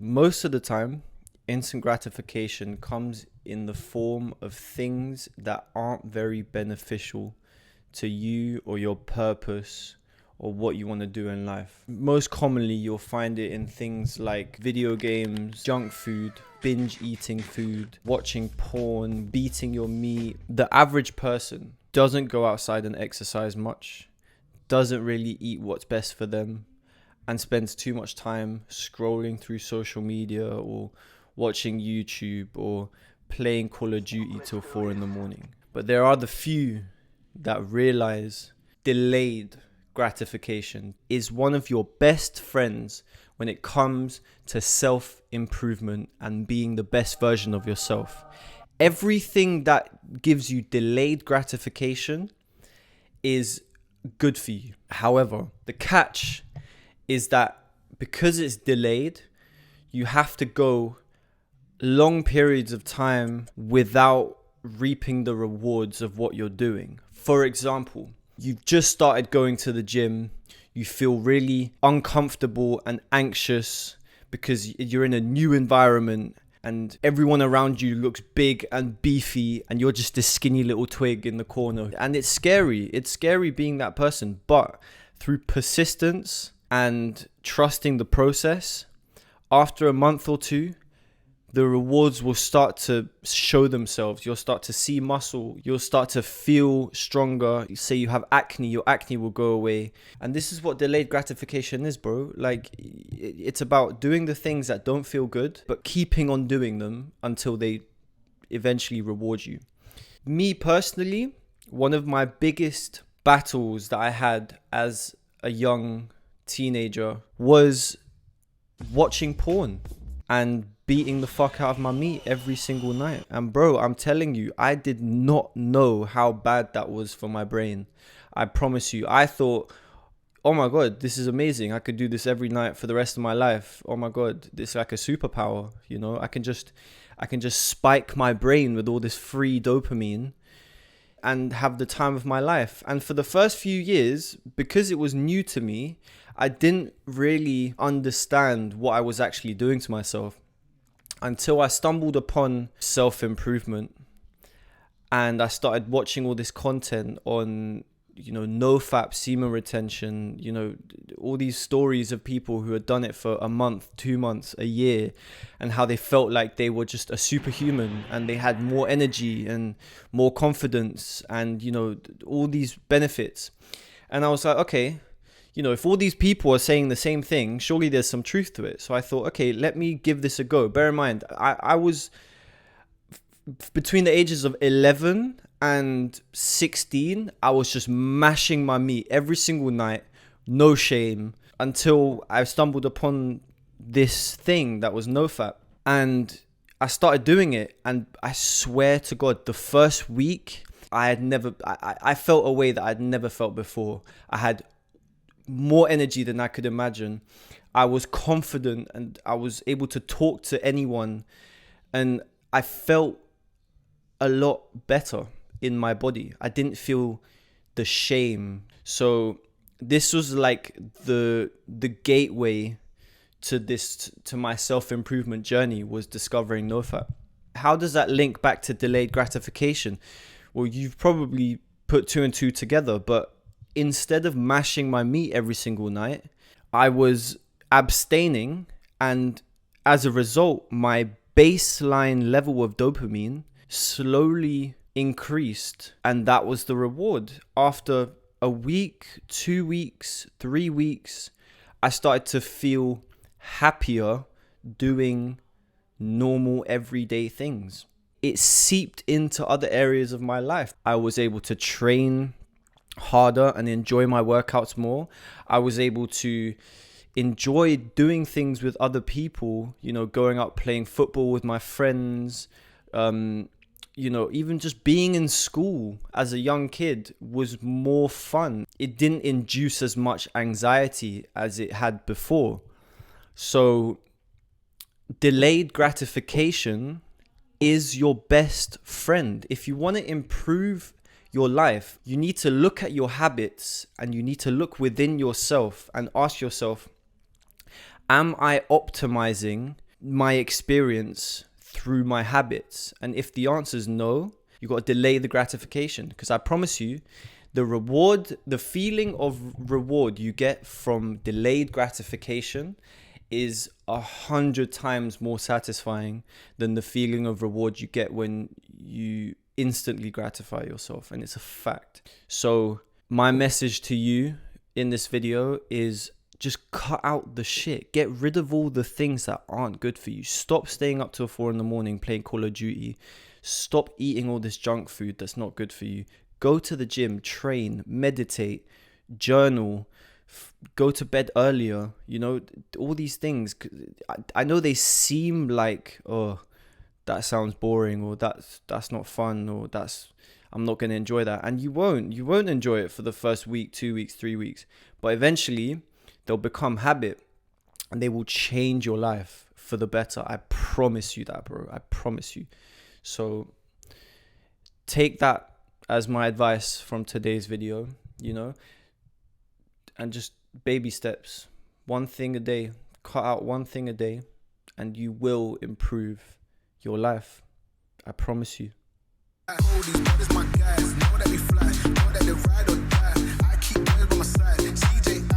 Most of the time, instant gratification comes in the form of things that aren't very beneficial to you or your purpose or what you want to do in life. Most commonly, you'll find it in things like video games, junk food, binge eating food, watching porn, beating your meat. The average person doesn't go outside and exercise much, doesn't really eat what's best for them, and spends too much time scrolling through social media or watching YouTube or playing Call of Duty till 4 in the morning. But there are the few that realize delayed gratification is one of your best friends when it comes to self-improvement and being the best version of yourself. Everything that gives you delayed gratification is good for you. However, the catch is that because it's delayed, you have to go long periods of time without reaping the rewards of what you're doing. For example, you've just started going to the gym, you feel really uncomfortable and anxious because you're in a new environment and everyone around you looks big and beefy and you're just this skinny little twig in the corner. And it's scary. It's scary being that person. But through persistence and trusting the process, after a month or two, the rewards will start to show themselves. You'll start to see muscle. You'll start to feel stronger. Say you have acne, your acne will go away. And this is what delayed gratification is, bro. Like, it's about doing the things that don't feel good, but keeping on doing them until they eventually reward you. Me personally, one of my biggest battles that I had as a young teenager was watching porn and beating the fuck out of my meat every single night. And bro, I'm telling you, I did not know how bad that was for my brain. I promise you, I thought, oh my God, this is amazing. I could do this every night for the rest of my life. Oh my God, this is like a superpower. You know, I can just spike my brain with all this free dopamine and have the time of my life. And for the first few years, because it was new to me, I didn't really understand what I was actually doing to myself until I stumbled upon self-improvement and I started watching all this content on, no-fap semen retention, all these stories of people who had done it for a month, 2 months, a year, and how they felt like they were just a superhuman and they had more energy and more confidence and, all these benefits. And I was like, okay, if all these people are saying the same thing, surely there's some truth to it. So I thought, okay, let me give this a go. Bear in mind, I was between the ages of 11 and 16, I was just mashing my meat every single night, no shame, until I stumbled upon this thing that was NoFap. And I started doing it. And I swear to God, the first week, I felt a way that I'd never felt before. I had more energy than I could imagine. I was confident and I was able to talk to anyone and I felt a lot better in my body. I didn't feel the shame. So this was like the gateway to my self-improvement journey, was discovering NoFap. How does that link back to delayed gratification? Well, you've probably put two and two together, but instead of mashing my meat every single night, I was abstaining, and as a result, my baseline level of dopamine slowly increased, and that was the reward. After a week, 2 weeks, 3 weeks, I started to feel happier doing normal everyday things. It seeped into other areas of my life. I was able to train harder and enjoy my workouts more. I was able to enjoy doing things with other people, going out playing football with my friends, even just being in school as a young kid was more fun. It didn't induce as much anxiety as it had before. So delayed gratification is your best friend. If you want to improve your life, you need to look at your habits and you need to look within yourself and ask yourself, am I optimizing my experience through my habits? And if the answer is no, you got to delay the gratification, because I promise you, the feeling of reward you get from delayed gratification is 100 times more satisfying than the feeling of reward you get when you instantly gratify yourself. And it's a fact. So my message to you in this video is just cut out the shit. Get rid of all the things that aren't good for you. Stop staying up till 4 a.m. playing Call of Duty. Stop eating all this junk food that's not good for you. Go to the gym, train, meditate, journal, go to bed earlier. You know, all these things. I know they seem like, oh, that sounds boring, or that's not fun, or I'm not going to enjoy that. And you won't enjoy it for the first week, 2 weeks, 3 weeks. But eventually they'll become habit and they will change your life for the better. I promise you that, bro. I promise you. So take that as my advice from today's video, you know, and just baby steps, one thing a day, cut out one thing a day, and you will improve your life. I promise you. These brothers my guys, know that we fly, know that they ride or die. I keep boys by my side. CJ